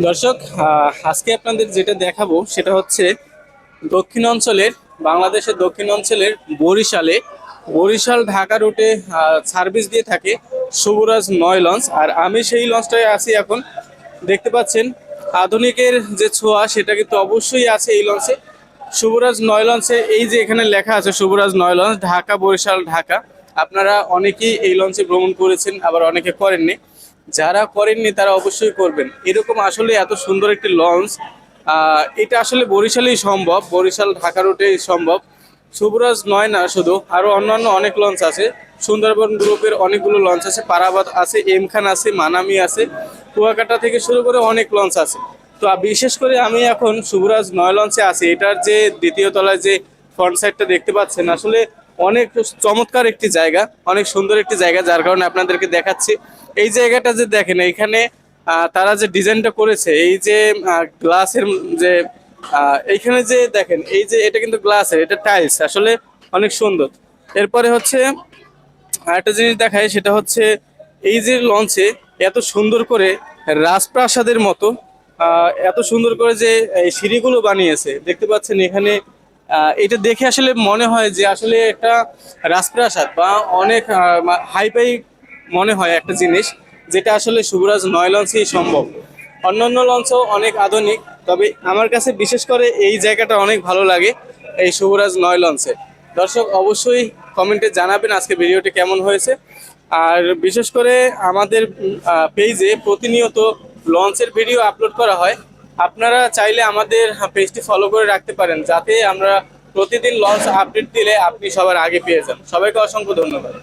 দর্শক, আজকে আপনাদের যেটা দেখাবো সেটা হচ্ছে দক্ষিণ অঞ্চলের, বাংলাদেশের দক্ষিণ অঞ্চলের বরিশাল ঢাকা রুটে সার্ভিস দিয়ে থাকে শুভরাজ 9 লঞ্চ। আর আমি সেই লঞ্চটায় আছি এখন। দেখতে পাচ্ছেন আধুনিকের যে ছোঁয়া সেটা কিন্তু অবশ্যই আছে এই লঞ্চে। শুভরাজ 9 লঞ্চে এই যে এখানে লেখা আছে শুভরাজ 9 লঞ্চ, ঢাকা বরিশাল ঢাকা। আপনারা অনেকেই এই লঞ্চে ভ্রমণ করেছেন, আবার অনেকে করেননি। যারা করেননি তারা অবশ্যই করবেন। এরকম আসলে এত সুন্দর একটি লঞ্চ, এটা আসলে বরিশালেই সম্ভব, বরিশাল ঢাকা রুটেই সম্ভব। শুভরাজ 9 না, শুধু আরো অন্যান্য অনেক লঞ্চ আছে। সুন্দরবন গ্রুপের অনেকগুলো লঞ্চ আছে, পারাবাদ আছে, এম খান আছে, মানামি আছে, কুয়াকাটা থেকে শুরু করে অনেক লঞ্চ আছে। তো বিশেষ করে আমি এখন শুভরাজ 9 লঞ্চে আছি। এটার যে দ্বিতীয় তলায় যে ফ্রন্ট সাইডটা দেখতে পাচ্ছেন, আসলে অনেক চমৎকার একটি জায়গা, অনেক সুন্দর একটি জায়গা, যার কারণে আপনাদেরকে দেখাচ্ছি। এই জায়গাটা যে দেখেন, এখানে তারা যে ডিজাইনটা করেছে, এই যে গ্লাসের যে এইখানে যে দেখেন, এই যে এটা কিন্তু গ্লাসের, এটা টাইলস, আসলে অনেক সুন্দর। এরপরে হচ্ছে আরেকটা জিনিস দেখায়, সেটা হচ্ছে এই যে লঞ্চে এত সুন্দর করে রাজপ্রাসাদের মতো এত সুন্দর করে যে এই সিঁড়িগুলো বানিয়েছে দেখতে পাচ্ছেন এখানে। এটা দেখে আসলে মনে হয় যে আসলে একটা রাজপ্রাসাদ বা অনেক হাইফাই মনে হয় একটা জিনিস, যেটা আসলে শুভরাজ 9 লঞ্চেই সম্ভব। অন্যান্য লঞ্চও অনেক আধুনিক, তবে আমার কাছে বিশেষ করে এই জায়গাটা অনেক ভালো লাগে, এই শুভরাজ 9 লঞ্চে। দর্শক অবশ্যই কমেন্টে জানাবেন আজকে ভিডিওটি কেমন হয়েছে। আর বিশেষ করে আমাদের পেজে প্রতিনিয়ত লঞ্চের ভিডিও আপলোড করা হয়। আপনারা চাইলে আমাদের পেজটি ফলো করে রাখতে পারেন, যাতে আমরা প্রতিদিন লঞ্চ আপডেট দিলে আপনি সবার আগে পেয়ে যান। সবাইকে অসংখ্য ধন্যবাদ।